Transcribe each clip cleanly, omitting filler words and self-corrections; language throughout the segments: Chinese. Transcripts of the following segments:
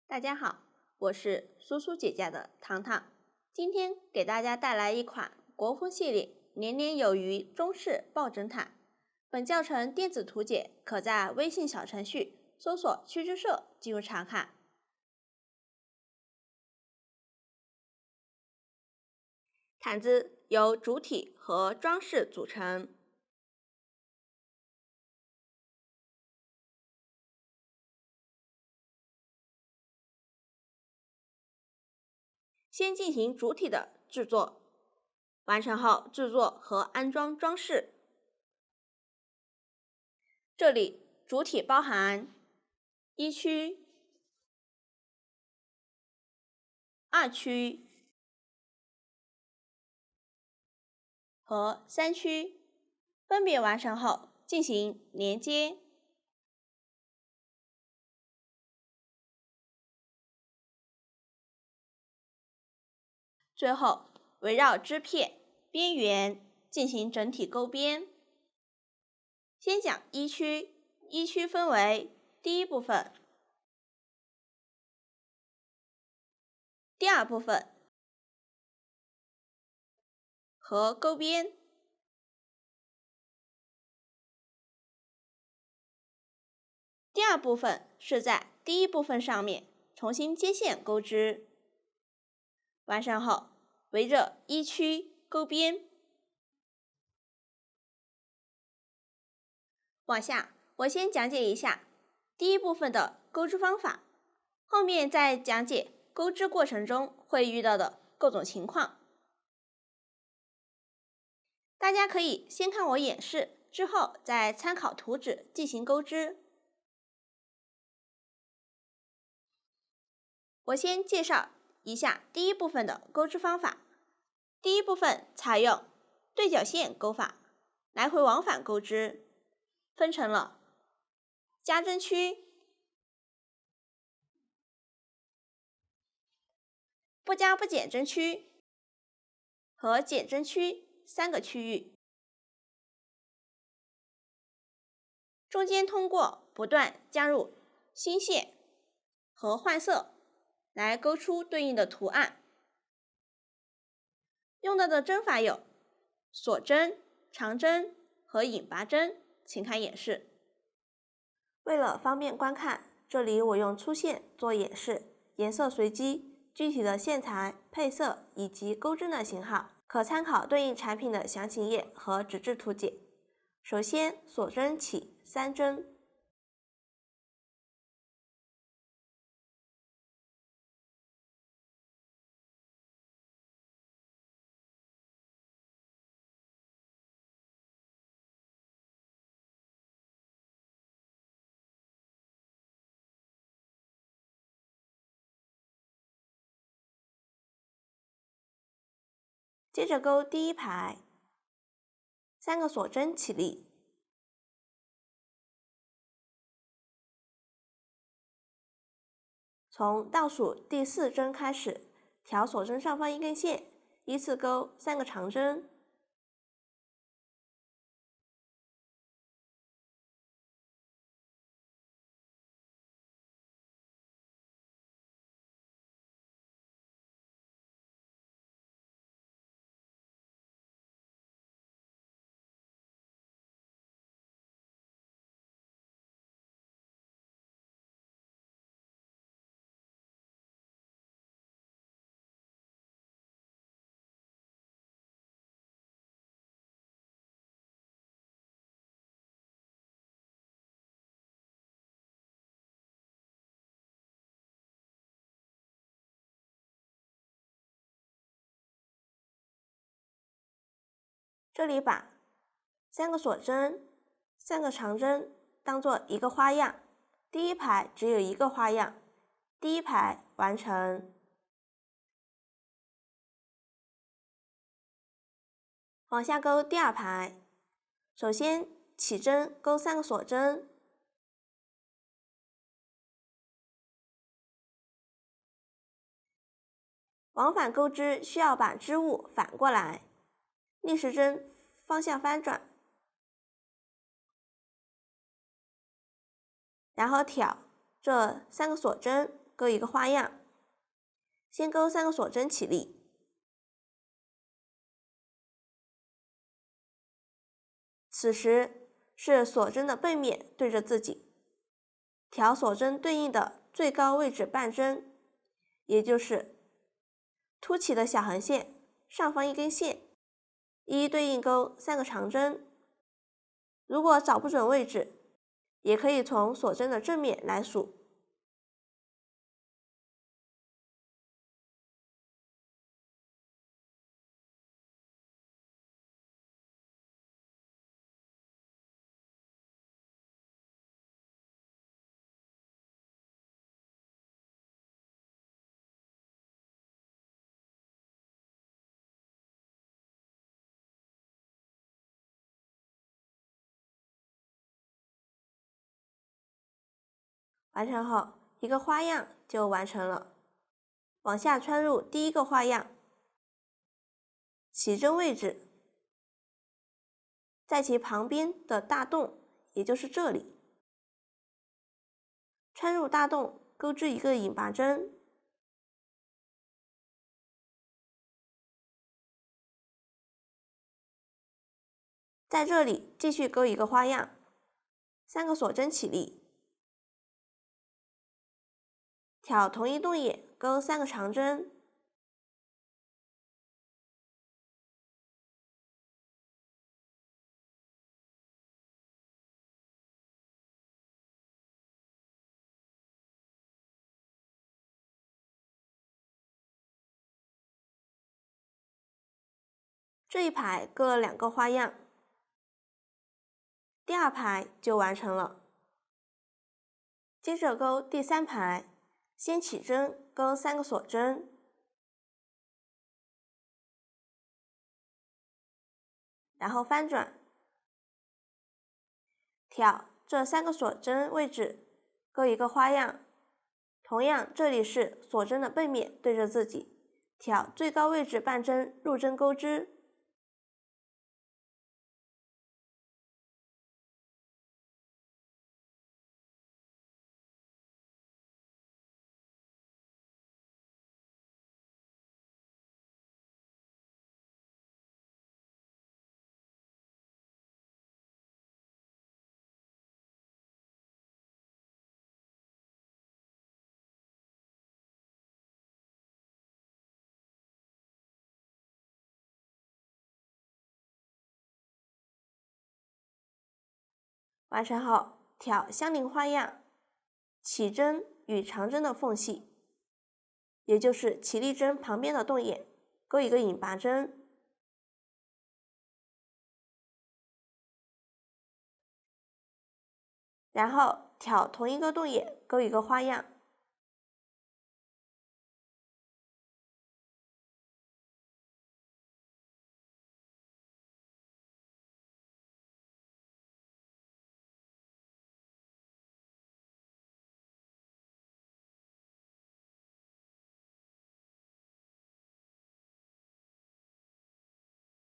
大家好，我是苏苏姐姐的糖糖，今天给大家带来一款国风系列年年有余中式爆侦探。本教程电子图解可在微信小程序搜索趣之社进入查看。毯子由主体和装饰组成。先进行主体的制作，完成后制作和安装装饰。这里主体包含一区、二区和三区，分别完成后进行连接。最后围绕支片边缘进行整体勾边。先讲一区，一区分为第一部分、第二部分和勾边。第二部分是在第一部分上面重新接线钩织，完成后围着一区勾边。往下，我先讲解一下第一部分的钩织方法，后面再讲解钩织过程中会遇到的各种情况。大家可以先看我演示，之后再参考图纸进行钩织。我先介绍一下第一部分的钩织方法。第一部分采用对角线钩法，来回往返钩织，分成了加针区、不加不减针区和减针区三个区域。中间通过不断加入新线和换色来勾出对应的图案。用到的针法有锁针、长针和引拔针，请看演示。为了方便观看，这里我用粗线做演示，颜色随机，具体的线材、配色以及钩针的型号，可参考对应产品的详情页和纸质图解。首先锁针起3针，接着钩第一排，3个锁针起立，从倒数第4针开始，调锁针上方一根线，依次钩3个长针，这里把3个锁针、3个长针当做一个花样，第一排只有一个花样，第一排完成。往下钩第二排，首先起针钩3个锁针，往返钩织需要把织物反过来，逆时针方向翻转，然后挑这3个锁针勾一个花样。先勾3个锁针起立，此时是锁针的背面对着自己，挑锁针对应的最高位置半针，也就是凸起的小横线上方一根线，一一对应勾3个长针。如果找不准位置，也可以从锁针的正面来数。完成后，一个花样就完成了。往下穿入第一个花样，起针位置，在其旁边的大洞，也就是这里，穿入大洞，钩织一个引拔针，在这里继续钩一个花样，3个锁针起立，挑同一洞眼钩3个长针，这一排钩了2个花样，第2排就完成了。接着钩第3排，先起针钩3个锁针，然后翻转，挑这3个锁针位置钩一个花样，同样这里是锁针的背面对着自己，挑最高位置半针入针钩织，完成后挑相邻花样，起针与长针的缝隙，也就是起立针旁边的洞眼，钩一个引拔针，然后挑同一个洞眼钩一个花样。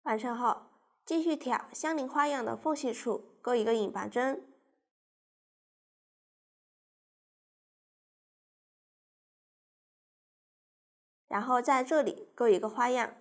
完成后，继续挑相邻花样的缝隙处钩一个引拔针，然后在这里钩一个花样。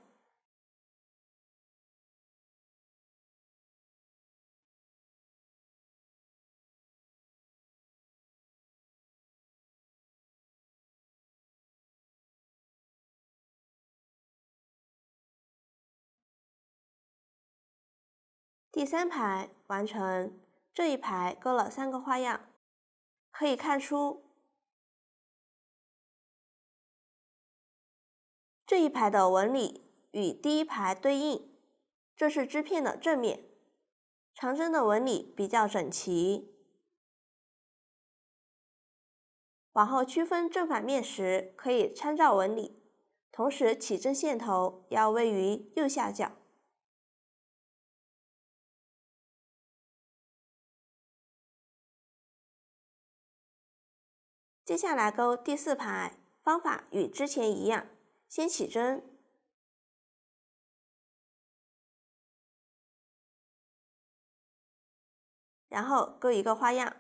第3排完成，这一排钩了3个花样，可以看出这一排的纹理与第1排对应，这是织片的正面，长针的纹理比较整齐。往后区分正反面时，可以参照纹理，同时起针线头要位于右下角。接下来钩第4排，方法与之前一样，先起针，然后钩一个花样，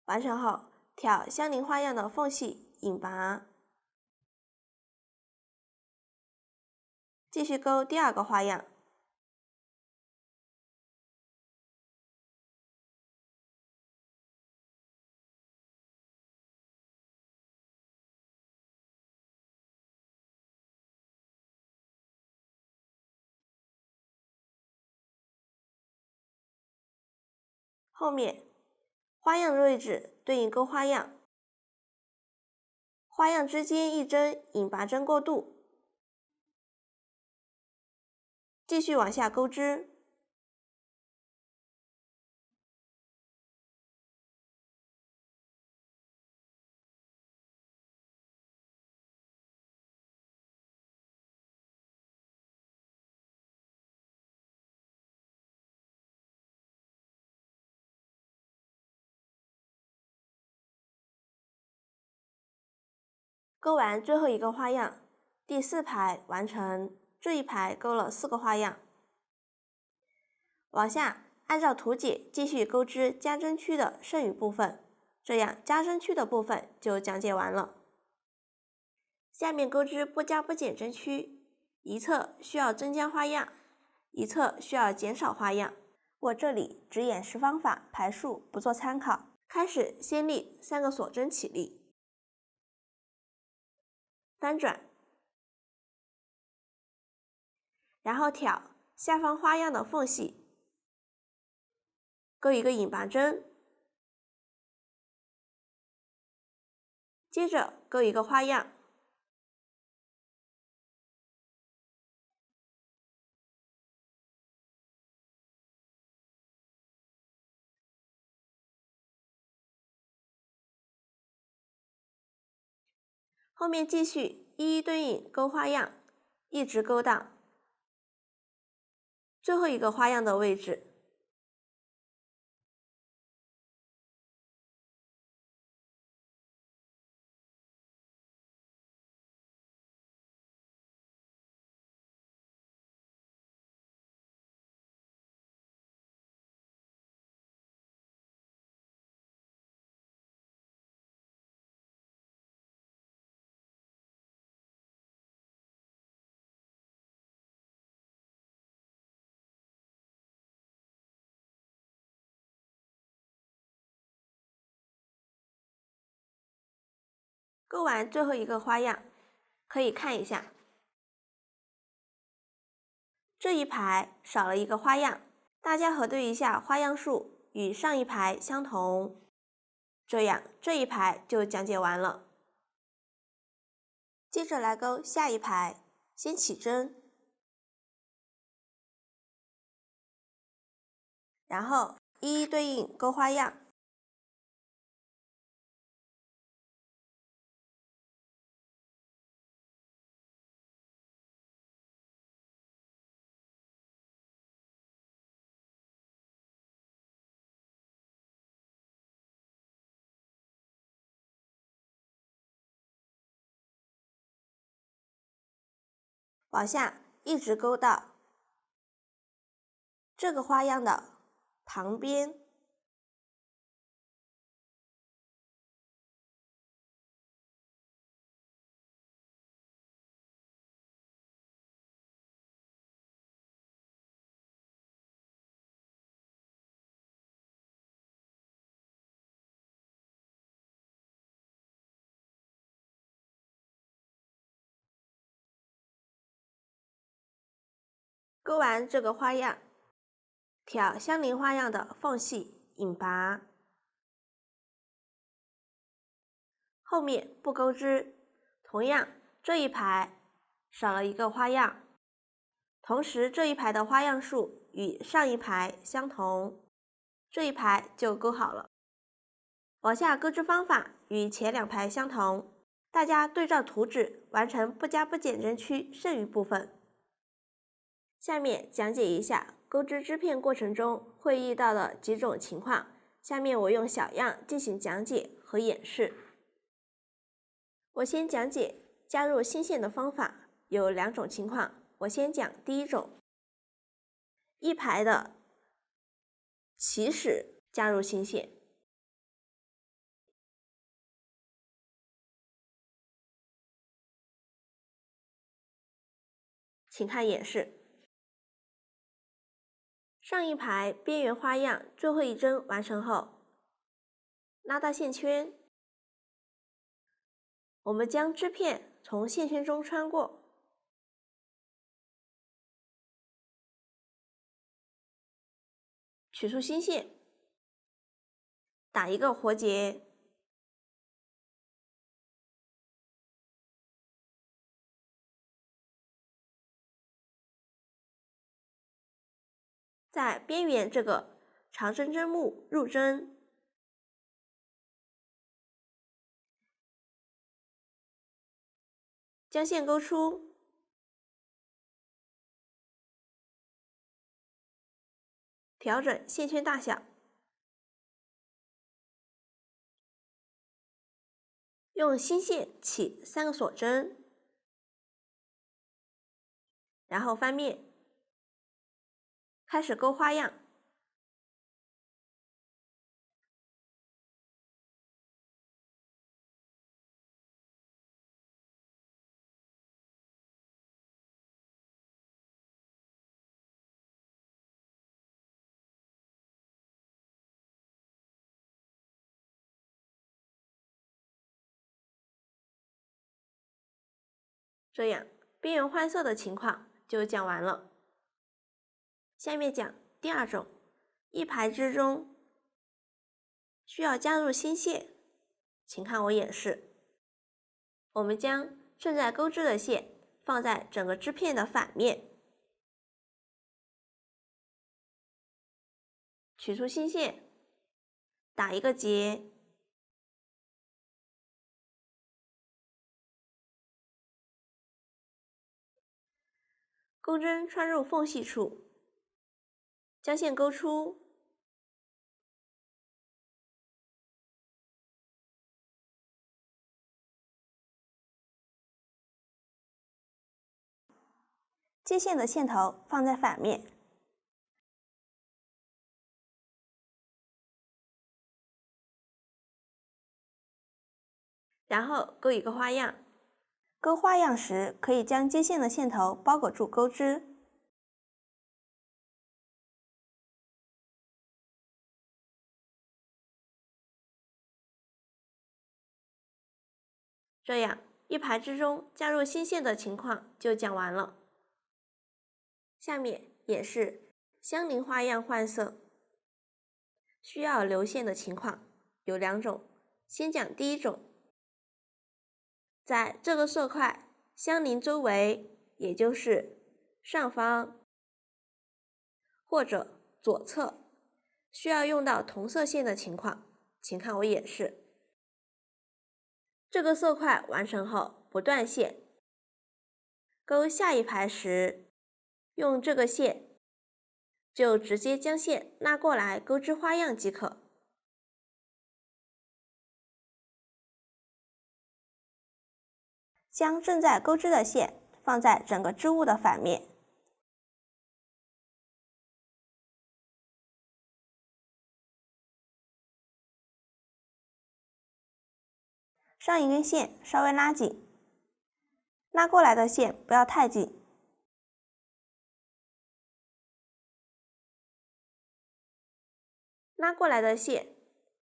完成后，挑相邻花样的缝隙引拔，继续钩第二个花样。后面花样的位置对应钩花样，花样之间一针引拔针过渡，继续往下钩织。钩完最后一个花样，第4排完成。这一排钩了4个花样。往下按照图解继续钩织加针区的剩余部分，这样加针区的部分就讲解完了。下面钩织不加不减针区，一侧需要增加花样，一侧需要减少花样。我这里只演示方法，排数不做参考。开始先立3个锁针起立，翻转，然后挑下方花样的缝隙，钩一个引拔针，接着钩一个花样，后面继续一一对应钩花样，一直钩到最后一个花样的位置。钩完最后一个花样，可以看一下，这一排少了一个花样，大家核对一下花样数与上一排相同，这样这一排就讲解完了。接着来钩下一排，先起针，然后一一对应钩花样。往下一直钩到这个花样的旁边，钩完这个花样，挑相邻花样的缝隙引拔，后面不钩织，同样这一排少了一个花样，同时这一排的花样数与上一排相同，这一排就钩好了。往下钩织方法与前2排相同，大家对照图纸完成不加不减针区剩余部分。下面讲解一下钩织织片过程中会遇到的几种情况，下面我用小样进行讲解和演示。我先讲解加入新线的方法，有2种情况。我先讲第一种，一排的起始加入新线。请看演示。上一排边缘花样最后一针完成后，拉到线圈，我们将织片从线圈中穿过，取出新线，打一个活结，在边缘这个长针针目入针，将线勾出，调整线圈大小，用新线起3个锁针，然后翻面，开始勾花样。这样边缘换色的情况就讲完了。下面讲第二种，一排织中需要加入新线，请看我演示。我们将正在钩织的线放在整个织片的反面，取出新线，打一个结，钩针穿入缝隙处，将线勾出，接线的线头放在反面，然后勾一个花样。勾花样时，可以将接线的线头包裹住钩织。这样一排织中加入新线的情况就讲完了。下面演示相邻花样换色需要留线的情况有2种，先讲第一种。在这个色块相邻周围，也就是上方或者左侧，需要用到同色线的情况，请看我演示。这个色块完成后不断线，勾下一排时，用这个线就直接将线拉过来钩织花样即可。将正在钩织的线放在整个织物的反面，上一根线稍微拉紧，拉过来的线不要太紧，拉过来的线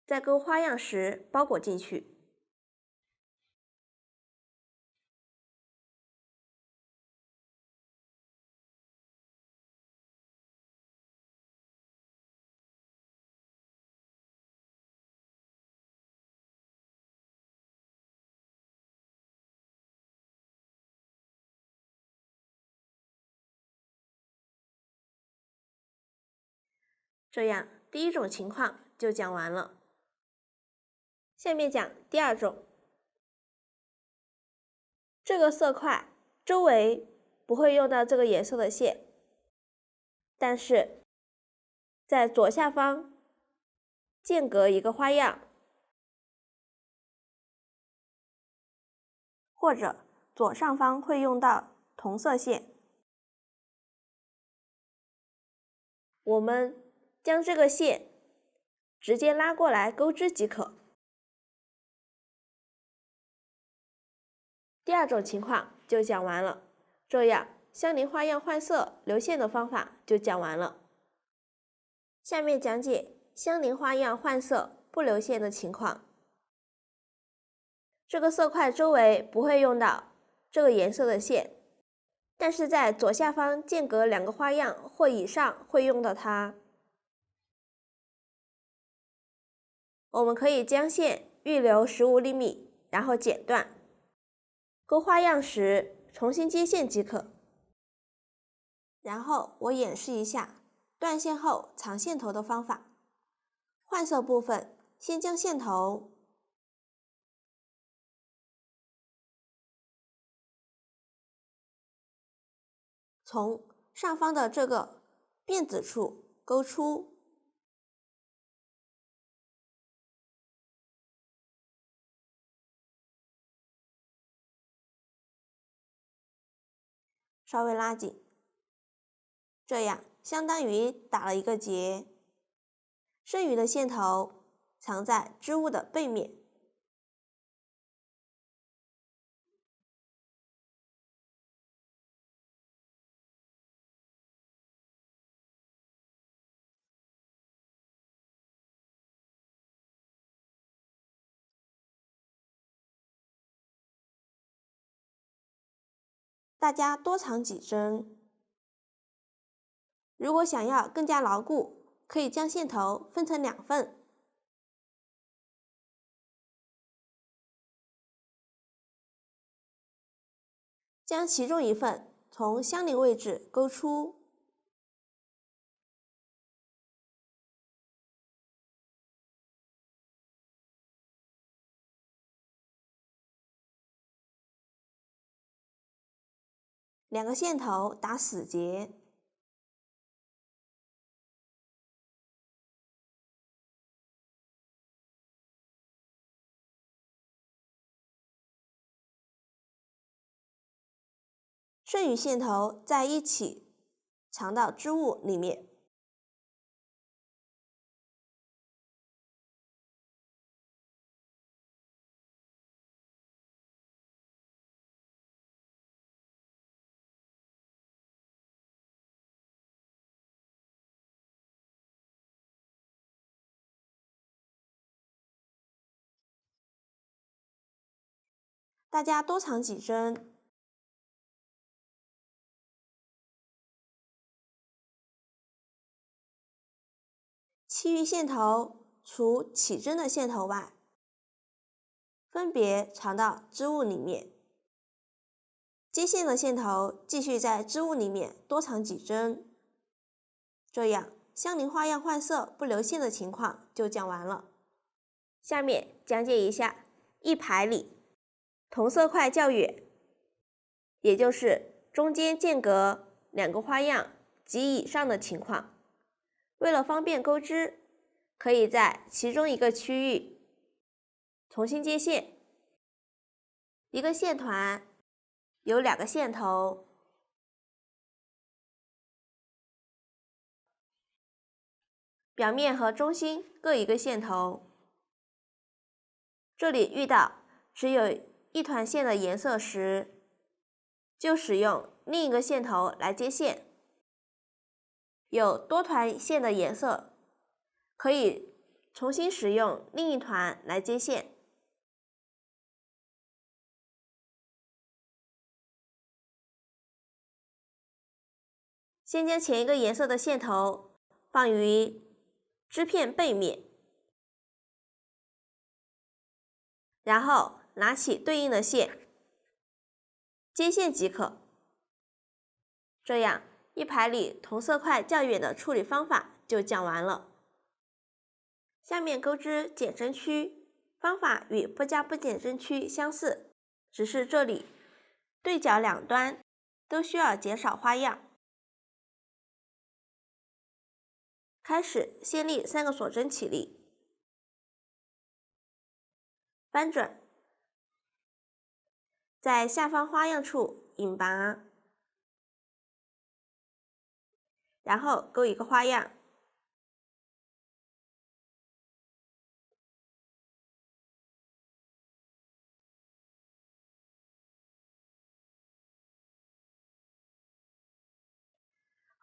在钩花样时包裹进去。这样第一种情况就讲完了。下面讲第二种。这个色块周围不会用到这个颜色的线，但是在左下方间隔一个花样，或者左上方会用到同色线。我们将这个线直接拉过来钩织即可。第二种情况就讲完了。这样相邻花样换色留线的方法就讲完了。下面讲解相邻花样换色不留线的情况。这个色块周围不会用到这个颜色的线，但是在左下方间隔2个花样或以上会用到它。我们可以将线预留15厘米，然后剪断。勾花样时重新接线即可。然后我演示一下断线后藏线头的方法。换色部分，先将线头从上方的这个辫子处勾出，稍微拉紧，这样相当于打了一个结。剩余的线头藏在织物的背面。大家多藏几针。如果想要更加牢固，可以将线头分成2份。将其中一份从相邻位置勾出，2个线头打死结，剩余线头在一起藏到织物里面。大家多藏几针。其余线头除起针的线头外，分别藏到织物里面。接线的线头继续在织物里面多藏几针。这样相邻花样换色不留线的情况就讲完了。下面讲解一下一排里同色块较远，也就是中间间隔2个花样及以上的情况。为了方便钩织，可以在其中一个区域重新接线。一个线团有2个线头，表面和中心各一个线头。这里遇到只有一团线的颜色时，就使用另一个线头来接线。有多团线的颜色，可以重新使用另一团来接线。先将前一个颜色的线头放于织片背面，然后拿起对应的线，接线即可。这样一排里同色块较远的处理方法就讲完了。下面钩织减针区，方法与不加不减针区相似，只是这里对角两端都需要减少花样。开始先立3个锁针起立，翻转，在下方花样处引拔，然后钩一个花样，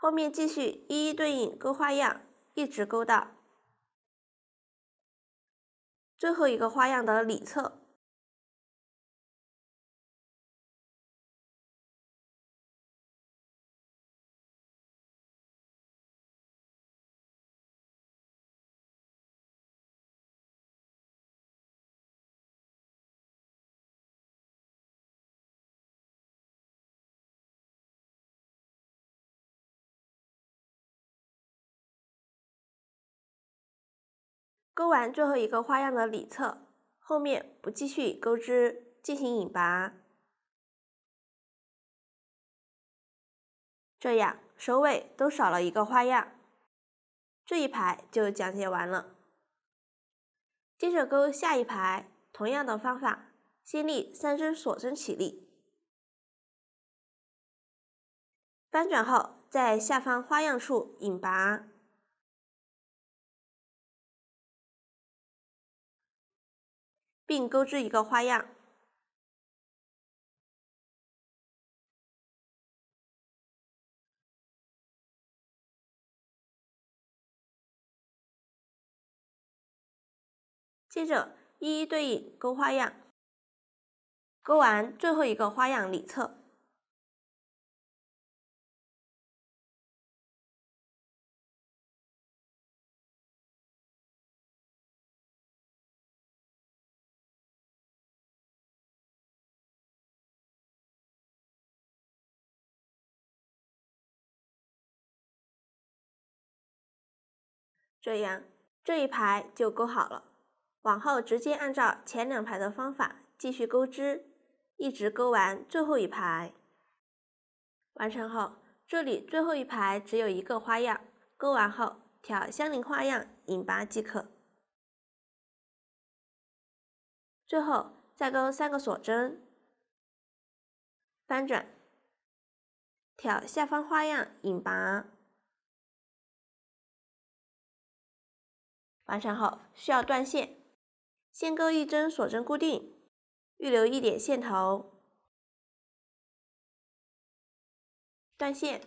后面继续一一对应勾花样，一直勾到最后一个花样的里侧。勾完最后一个花样的里侧，后面不继续钩织，进行引拔。这样首尾都少了一个花样，这一排就讲解完了。接着钩下一排，同样的方法，先立3针锁针起立，翻转后在下方花样处引拔，并钩织一个花样。接着一一对应钩花样，钩完最后一个花样里侧。这样这一排就钩好了，往后直接按照前2排的方法继续钩织，一直钩完最后一排。完成后，这里最后一排只有一个花样，钩完后挑相邻花样引拔即可。最后再钩3个锁针，翻转，挑下方花样引拔。完成后需要断线，先钩1针锁针固定，预留1点线头，断线，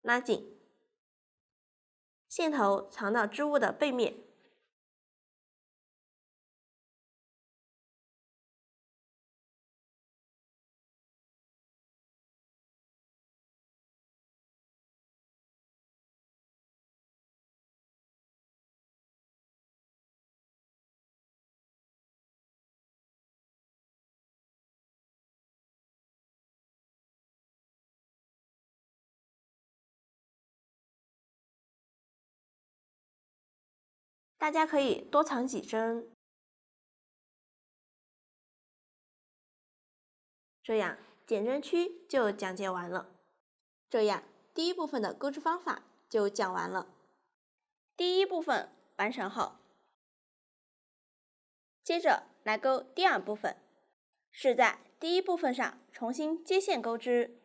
拉紧，线头藏到织物的背面。大家可以多藏几针，这样减针区就讲解完了。这样第一部分的钩织方法就讲完了。第一部分完成后，接着来钩第2部分，是在第一部分上重新接线钩织。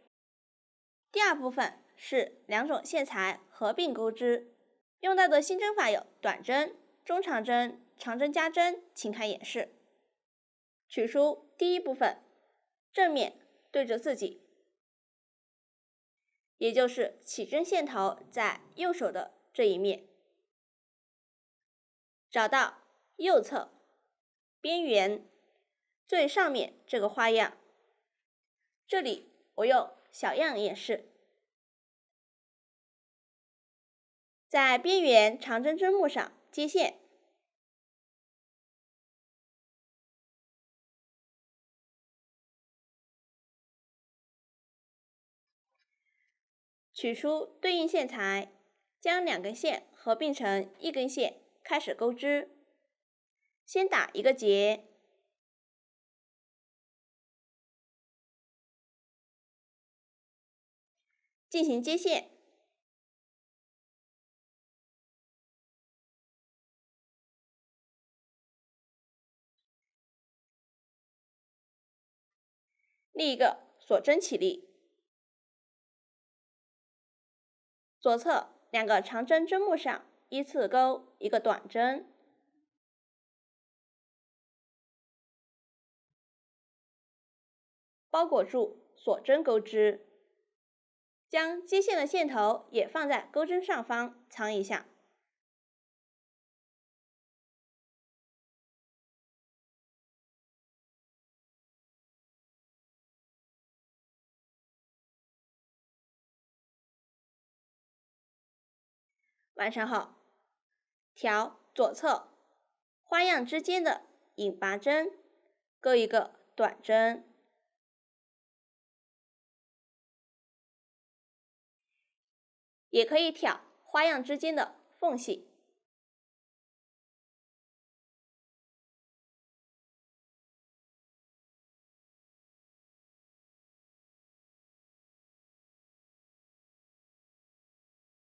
第2部分是2种线材合并钩织，用到的新针法有短针、中长针、长针加针，请看演示。取出第一部分，正面对着自己，也就是起针线头在右手的这一面，找到右侧边缘最上面这个花样，这里我用小样演示。在边缘长针针目上接线，取出对应线材，将2根线合并成1根线，开始钩织。先打一个结，进行接线，立一个锁针起立，左侧2个长针针目上依次钩一个短针，包裹住锁针钩织。将接线的线头也放在钩针上方藏一下。完成后，调左侧花样之间的引拔针，钩一个短针，也可以挑花样之间的缝隙。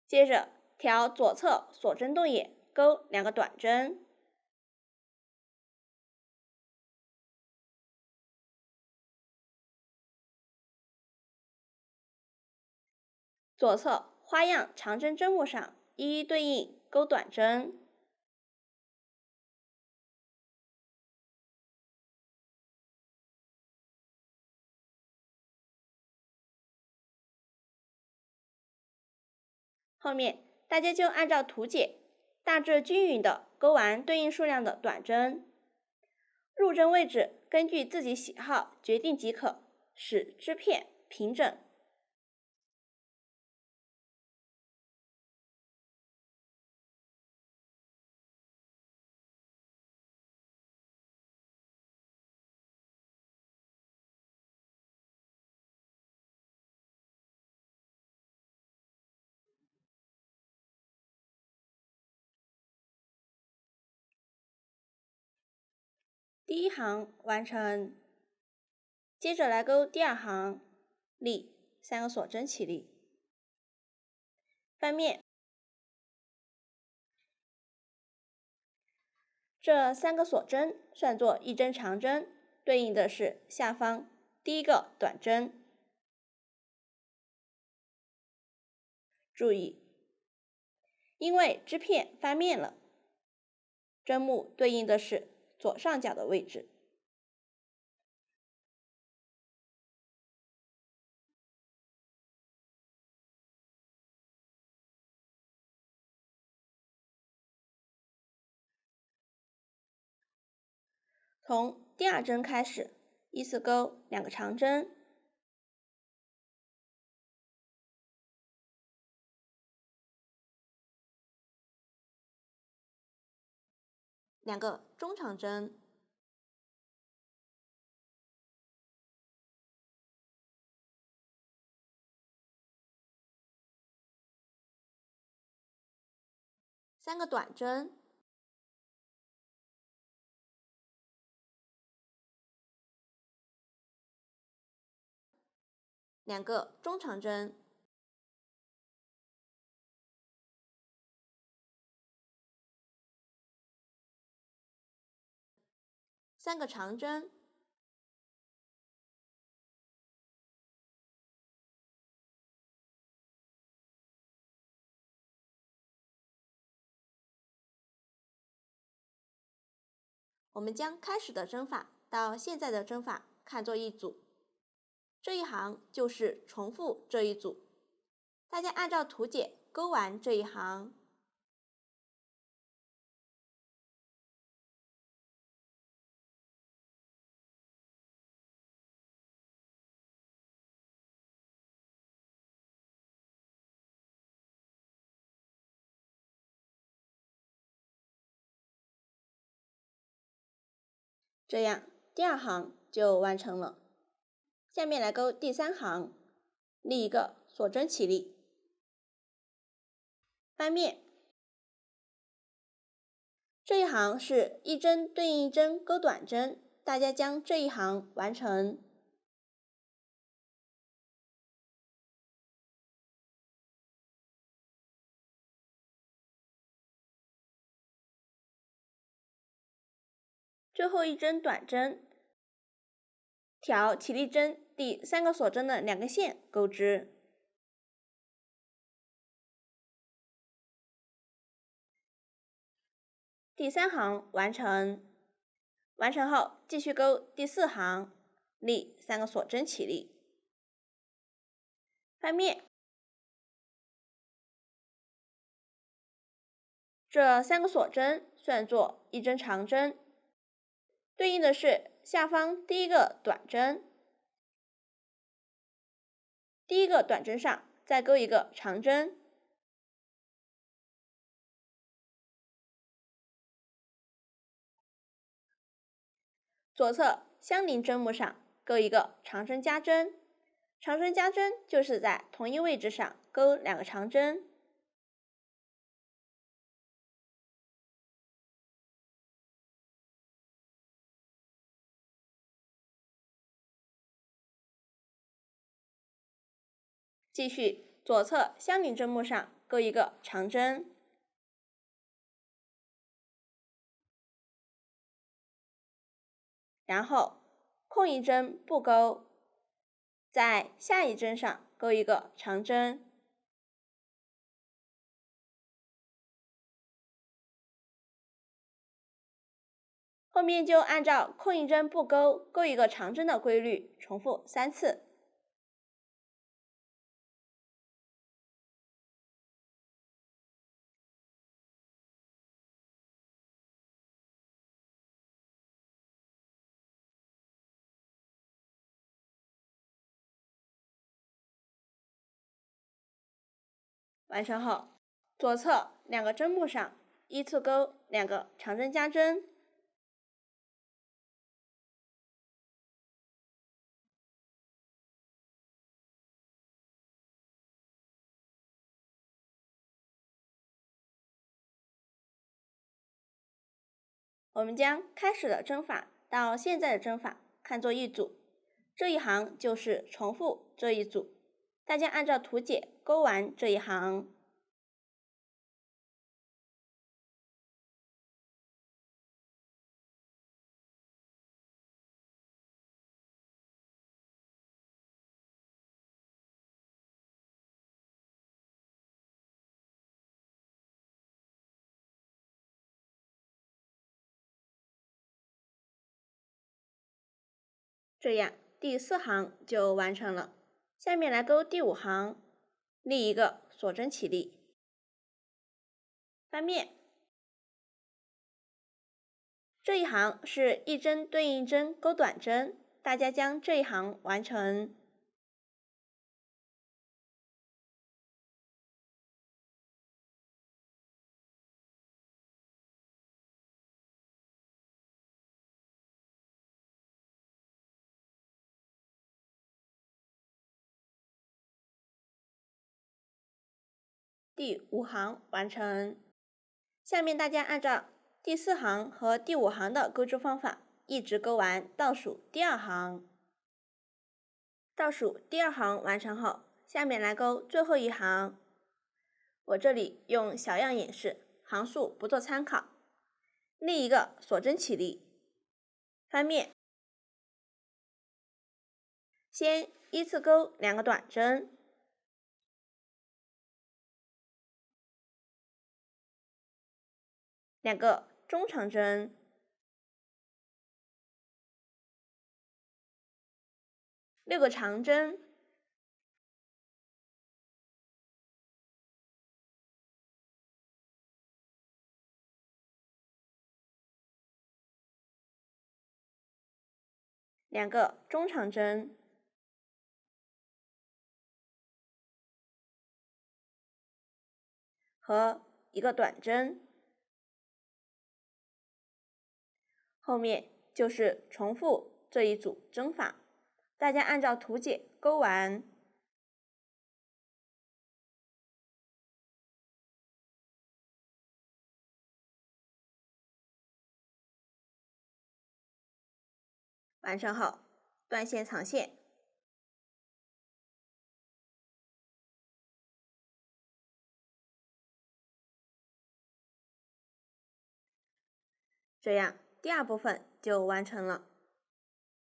接着调左侧锁针洞眼，钩2个短针，左侧花样长针针目上一一对应钩短针，后面大家就按照图解，大致均匀的钩完对应数量的短针，入针位置根据自己喜好决定即可，使织片平整。第一行完成，接着来钩第二行，立3个锁针起立，翻面。这3个锁针算作一针长针，对应的是下方第一个短针。注意，因为织片翻面了，针目对应的是左上角的位置。从第二针开始，依次钩2个长针，2个中长针，3个短针，2个中长针，3个长针，我们将开始的针法到现在的针法看作一组，这一行就是重复这一组，大家按照图解钩完这一行。这样第二行就完成了。下面来钩第3行，立一个锁针起立，翻面。这一行是一针对应一针钩短针，大家将这一行完成。最后一针短针，调起立针第3个锁针的2个线钩织。第3行完成。完成后继续钩第4行，立3个锁针起立，翻面。这3个锁针算作一针长针，对应的是下方第一个短针，第一个短针上再钩一个长针，左侧相邻针目上钩一个长针加针，长针加针就是在同一位置上钩2个长针。继续，左侧相邻针目上钩一个长针，然后空一针不钩，在下一针上钩一个长针，后面就按照空一针不钩，钩一个长针的规律重复3次。完成后，左侧2个针目上依次钩2个长针加针，我们将开始的针法到现在的针法看作一组，这一行就是重复这一组，大家按照图解钩完这一行。这样第4行就完成了。下面来钩第5行，立一个锁针起立，翻面。这一行是一针对应一针钩短针，大家将这一行完成。第5行完成。下面大家按照第4行和第5行的钩织方法，一直钩完倒数第2行。倒数第2行完成后，下面来钩最后一行。我这里用小样演示，行数不做参考。立一个锁针起立，翻面，先依次钩2个短针，2个中长针，6个长针，2个中长针，和1个短针，后面就是重复这一组针法，大家按照图解钩完。完成后，断线藏线。这样第2部分就完成了。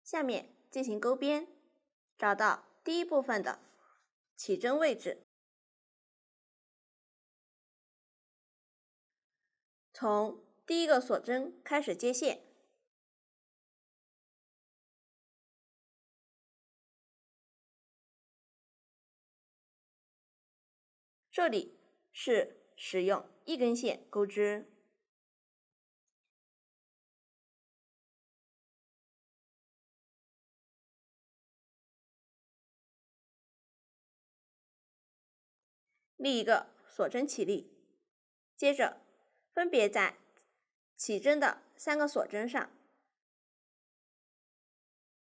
下面进行钩边，找到第1部分的起针位置，从第1个锁针开始接线，这里是使用一根线钩织。立一个锁针起立，接着分别在起针的3个锁针上，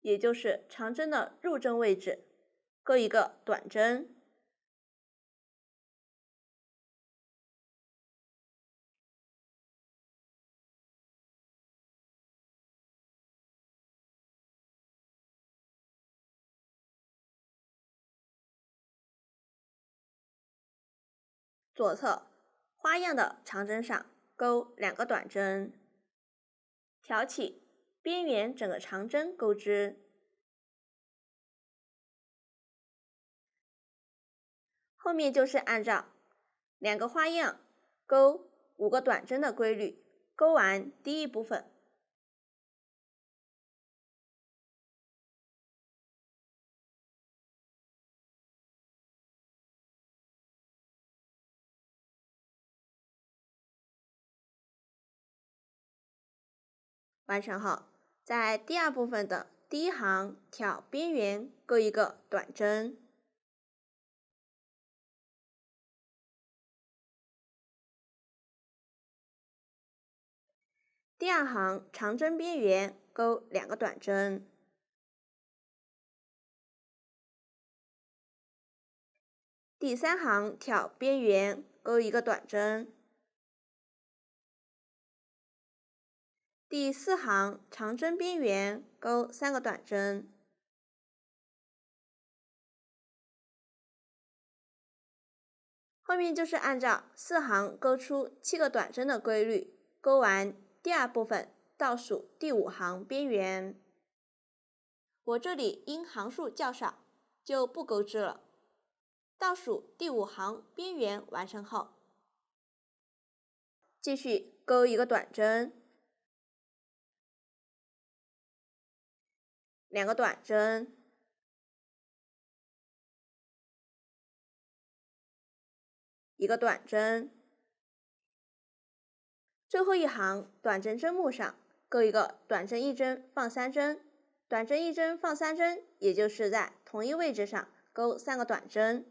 也就是长针的入针位置，钩一个短针，左侧花样的长针上钩2个短针，挑起边缘整个长针钩织。后面就是按照2个花样钩5个短针的规律钩完第一部分。完成后，在第2部分的第1行挑边缘钩一个短针，第2行长针边缘钩2个短针，第3行挑边缘钩一个短针，第4行长针边缘钩3个短针。后面就是按照4行钩出7个短针的规律钩完第2部分倒数第5行边缘。我这里因行数较少，就不钩织了。倒数第5行边缘完成后，继续钩一个短针，2个短针，一个短针，最后一行短针针目上钩一个短针1针放3针，短针1针放3针，也就是在同一位置上钩3个短针。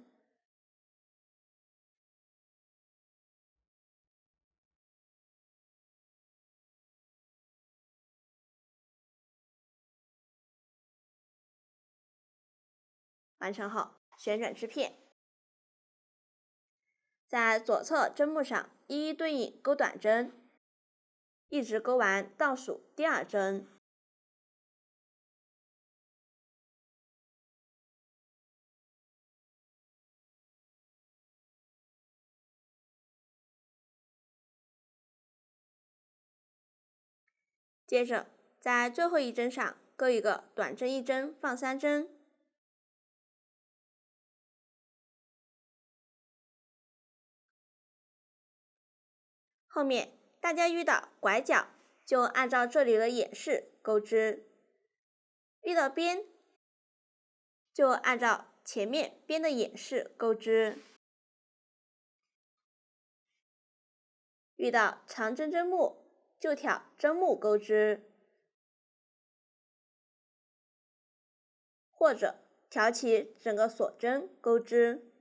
完成后旋转织片，在左侧针目上一一对应钩短针，一直钩完倒数第2针。接着在最后一针上钩一个短针1针放3针，后面大家遇到拐角就按照这里的演示钩织，遇到边就按照前面边的演示钩织，遇到长针针目就挑针目钩织，或者挑起整个锁针钩织。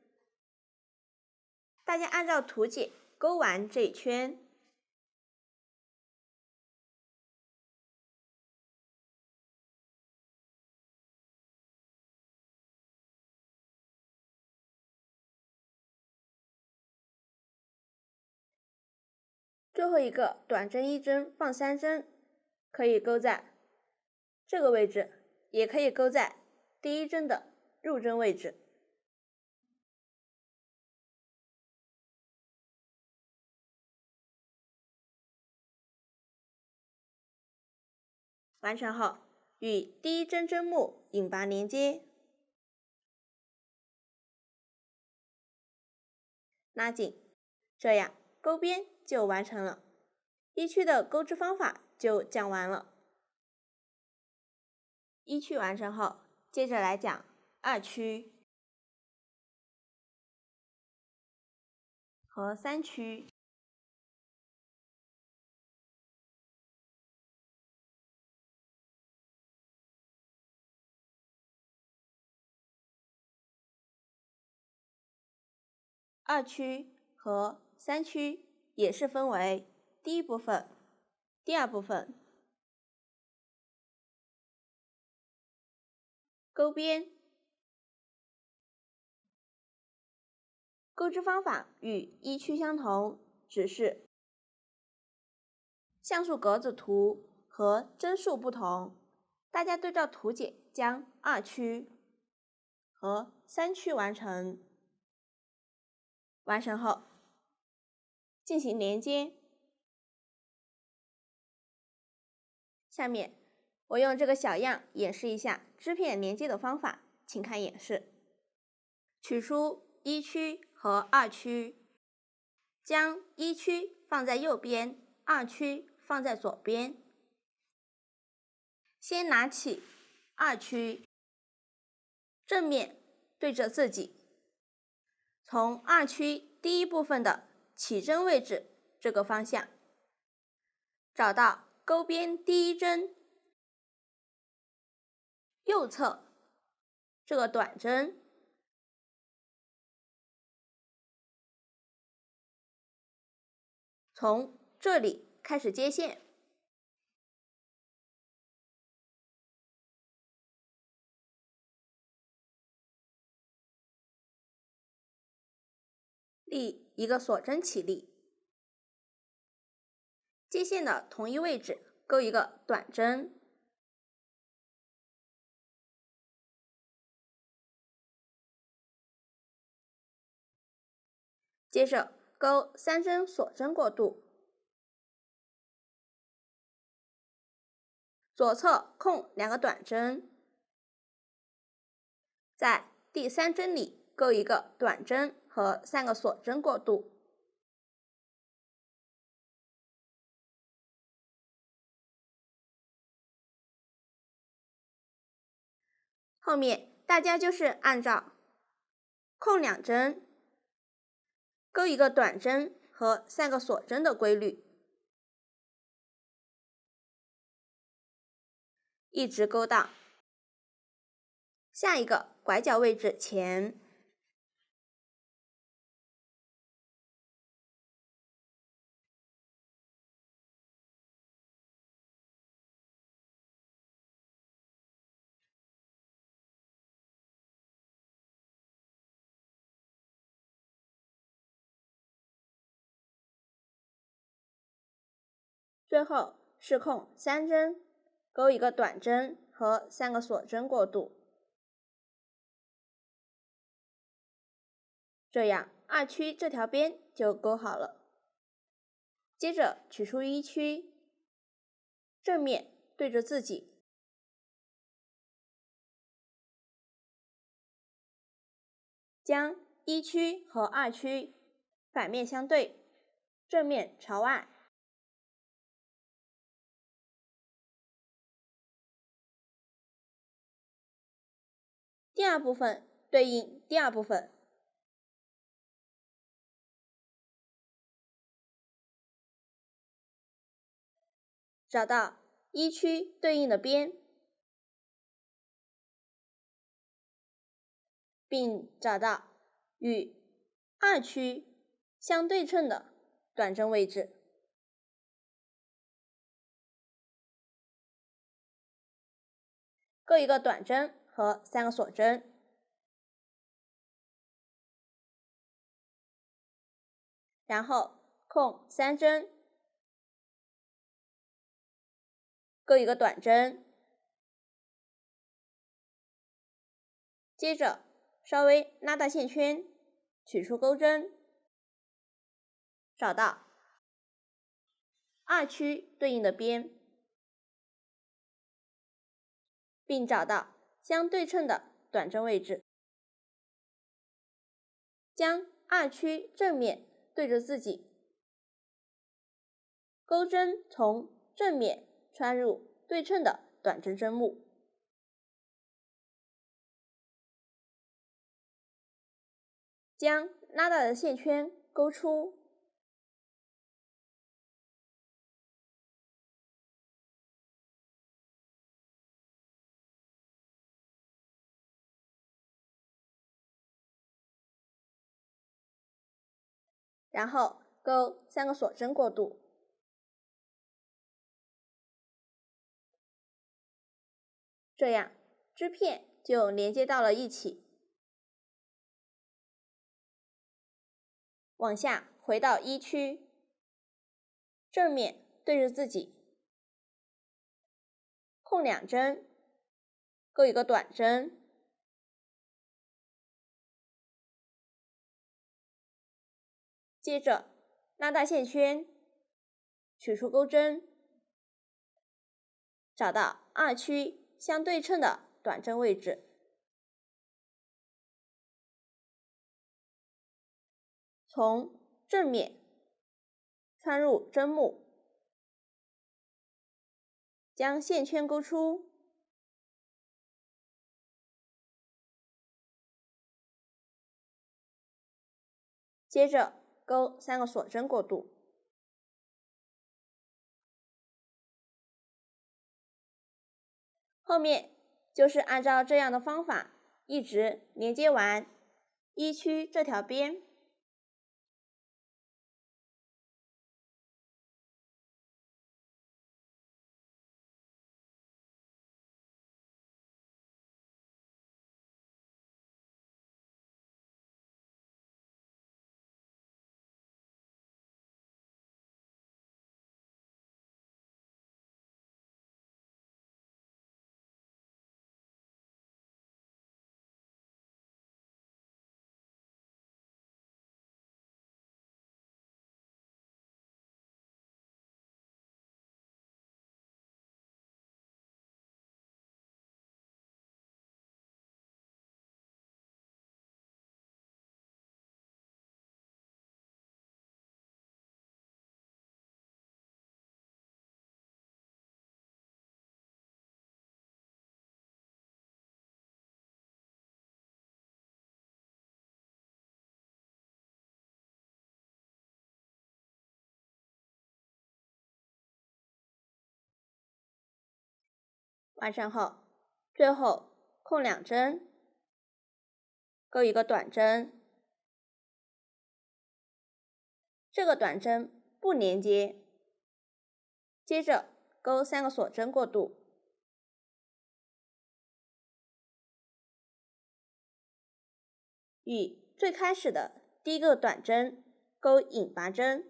大家按照图解钩完这一圈。最后一个短针1针放3针，可以钩在这个位置，也可以钩在第1针的入针位置。完成后，与第1针针目引拔连接，拉紧，这样钩边就完成了。1区的钩织方法就讲完了。1区完成后，接着来讲2区和3区。2区和3区也是分为第一部分、第二部分。钩边钩织方法与1区相同，只是像素格子图和帧数不同。大家对照图解，将2区和3区完成。完成后，进行连接。下面我用这个小样演示一下织片连接的方法，请看演示。取出1区和2区，将1区放在右边，2区放在左边。先拿起2区，正面对着自己，从2区第一部分的起针位置这个方向，找到钩边第1针右侧这个短针，从这里开始接线，立一个锁针起立，接线的同一位置钩一个短针，接着钩3针锁针过渡，左侧空2个短针，在第3针里钩一个短针和3个锁针过渡。后面大家就是按照空2针，钩一个短针和3个锁针的规律，一直钩到下一个拐角位置前。最后是空3针，钩一个短针和3个锁针过渡。这样2区这条边就钩好了。接着取出1区，正面对着自己，将1区和2区反面相对，正面朝外。第二部分对应第二部分，找到1区对应的边，并找到与2区相对称的短针位置，钩一个短针和3个锁针，然后空3针，钩一个短针，接着稍微拉大线圈，取出钩针，找到2区对应的边，并找到相对称的短针位置，将2区正面对着自己，钩针从正面穿入对称的短针针目，将拉大的线圈勾出，然后钩3个锁针过渡，这样织片就连接到了一起。往下回到一区，正面对着自己，空2针，钩一个短针，接着拉大线圈，取出钩针，找到2区相对称的短针位置，从正面穿入针目，将线圈勾出，接着钩3个锁针过渡。后面就是按照这样的方法一直连接完一区这条边。完成后，最后空2针，钩一个短针，这个短针不连接，接着钩3个锁针过渡，与最开始的第一个短针钩引拔针，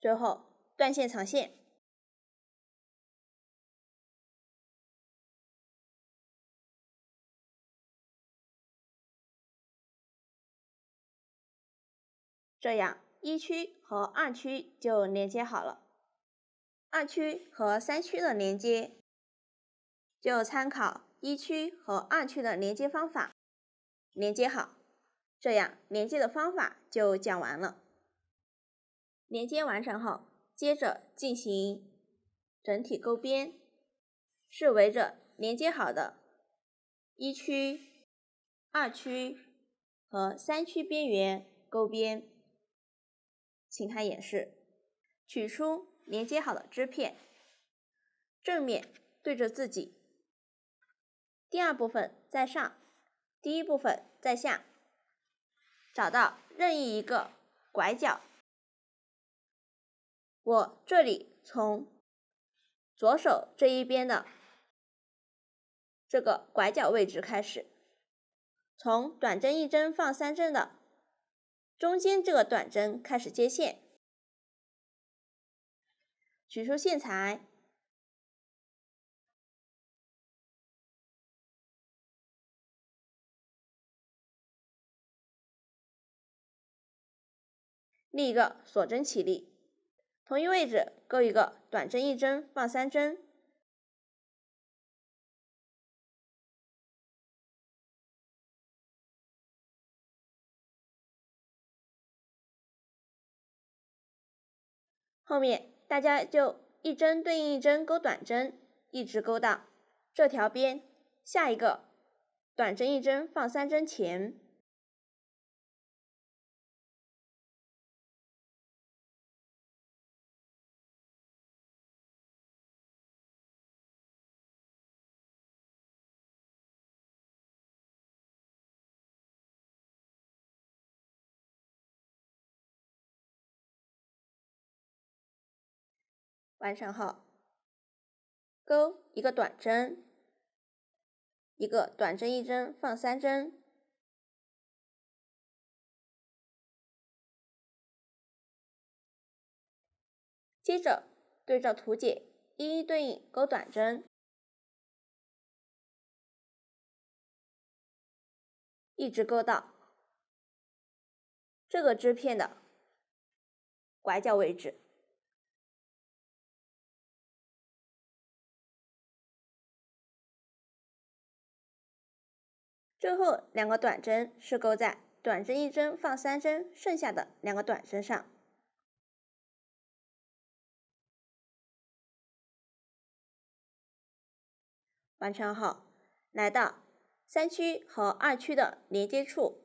最后断线藏线。这样一区和2区就连接好了。2区和3区的连接就参考1区和2区的连接方法连接好，这样连接的方法就讲完了。连接完成后，接着进行整体钩边，是围着连接好的1区、2区和3区边缘钩边。请看演示，取出连接好的织片，正面对着自己，第2部分在上，第1部分在下，找到任意一个拐角。我这里从左手这一边的这个拐角位置开始，从短针1针放3针的中间这个短针开始接线，取出线材，立一个锁针起立，同一位置钩一个短针1针放3针，后面大家就1针对应1针钩短针，一直钩到这条边下一个短针1针放3针前。完成后，钩一个短针，一个短针一针放3针，接着对照图解一一对应钩短针，一直钩到这个织片的拐角位置。最后2个短针是钩在短针一针放3针剩下的2个短针上。完成后，来到3区和2区的连接处，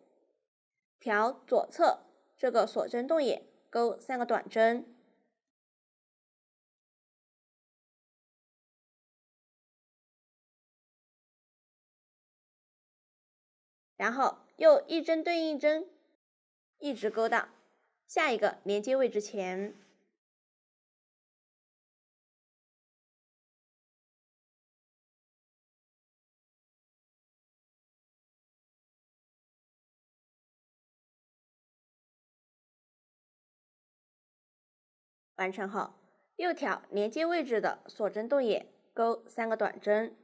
调左侧这个锁针洞眼，钩3个短针，然后又一针对应一针，一直钩到下一个连接位置前。完成后，又调连接位置的锁针洞眼，钩3个短针。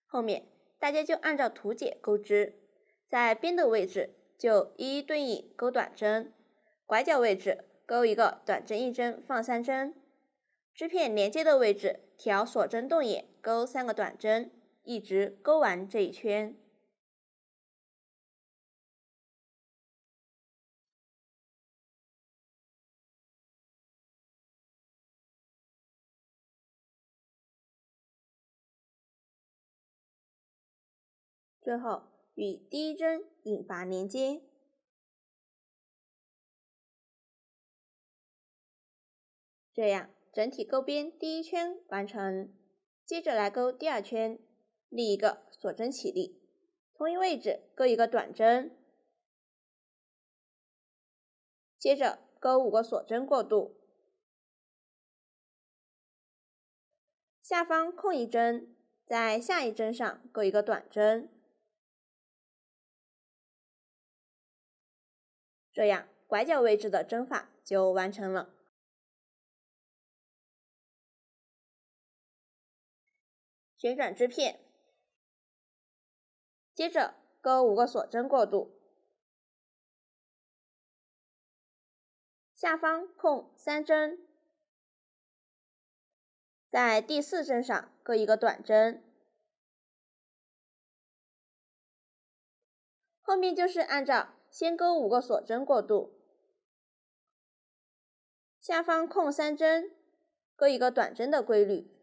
后面大家就按照图解钩织，在边的位置就一一对应钩短针，拐角位置钩一个短针一针放3针，织片连接的位置调锁针洞眼，钩3个短针，一直钩完这一圈。最后与第一针引拔连接，这样整体钩边第1圈完成。接着来钩第2圈，立一个锁针起立，同一位置钩一个短针，接着钩5个锁针过渡，下方空一针，在下一针上钩一个短针，这样拐角位置的针法就完成了。旋转织片，接着钩5个锁针过渡，下方空3针，在第4针上钩一个短针，后面就是按照先钩5个锁针过渡，下方空3针，钩一个短针的规律，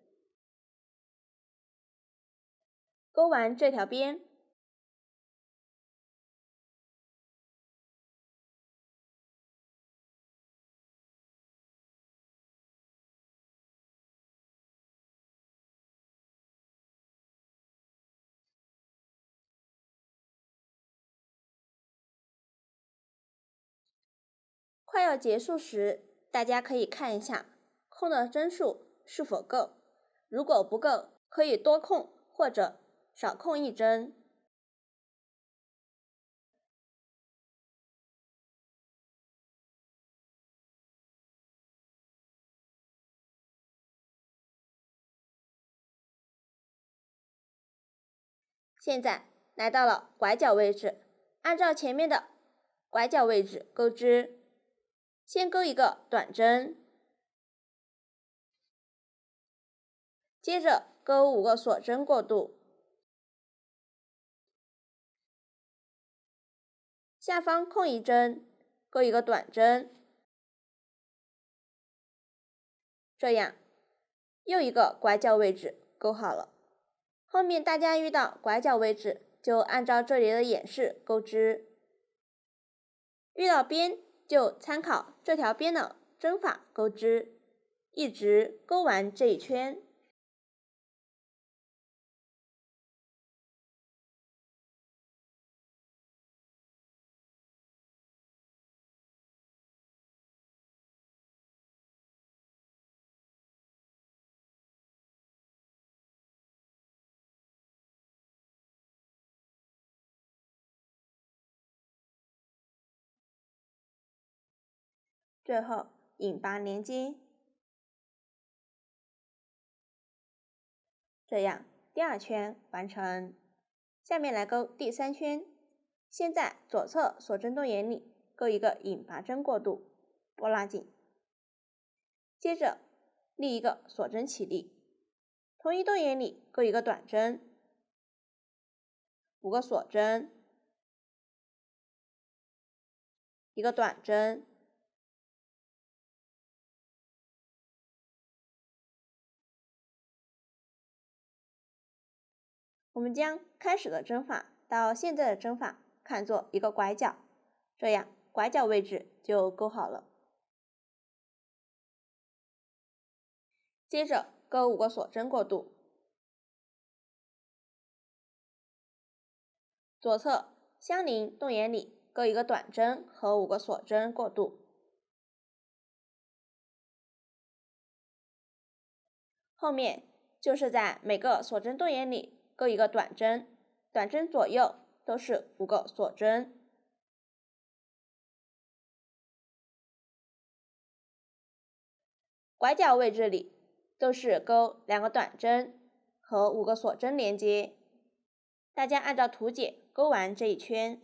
钩完这条边。快要结束时，大家可以看一下空的针数是否够，如果不够，可以多空或者少空1针。现在来到了拐角位置，按照前面的拐角位置钩织，先钩一个短针，接着钩5个锁针过渡，下方空1针，钩一个短针，这样又一个拐角位置钩好了。后面大家遇到拐角位置，就按照这里的演示钩织，遇到边就参考这条边的针法钩织，一直钩完这一圈。最后引拔连接。这样第2圈完成。下面来勾第3圈，先在左侧锁针洞眼里勾一个引拔针过渡，拨拉紧。接着立一个锁针起立，同一洞眼里勾一个短针，5个锁针，一个短针，我们将开始的针法到现在的针法看作一个拐角，这样拐角位置就勾好了。接着勾5个锁针过渡，左侧相邻洞眼里勾一个短针和5个锁针过渡。后面就是在每个锁针洞眼里勾一个短针，短针左右都是5个锁针。拐角位置里都是勾2个短针和5个锁针连接。大家按照图解勾完这一圈。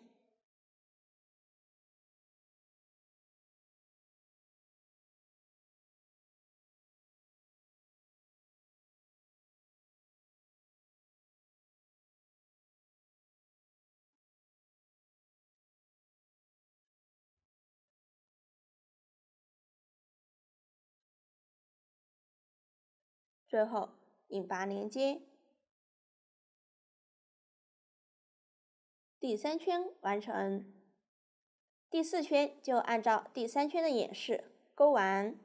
最后引拔连接。第3圈完成。第4圈就按照第3圈的演示勾完。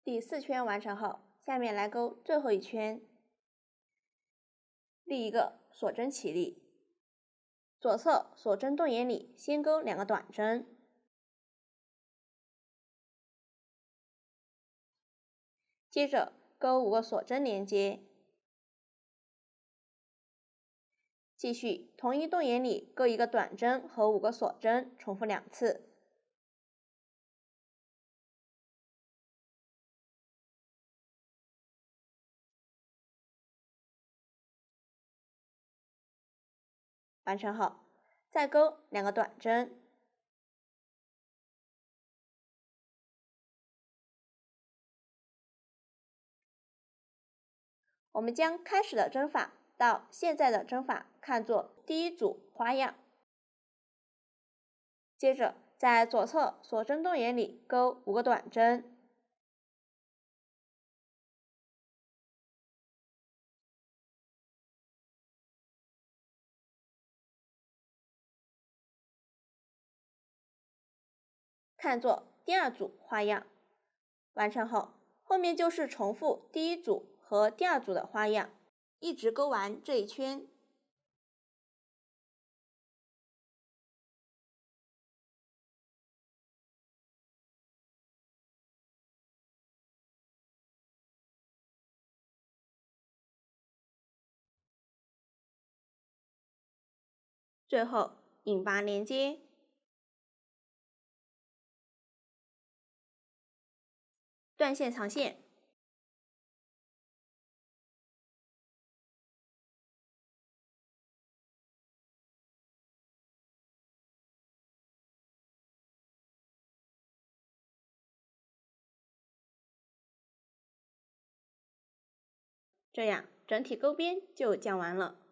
第4圈完成后，下面来勾最后一圈。立一个锁针起立，左侧锁针洞眼里先勾2个短针，接着勾5个锁针连接，继续同一洞眼里勾一个短针和5个锁针，重复2次。完成后，再勾2个短针，我们将开始的针法到现在的针法看作第一组花样。接着在左侧锁针洞眼里勾5个短针，看作第2组花样。完成后，后面就是重复第1组和第2组的花样，一直勾完这一圈。最后引拔连接，断线长线，这样整体钩边就讲完了。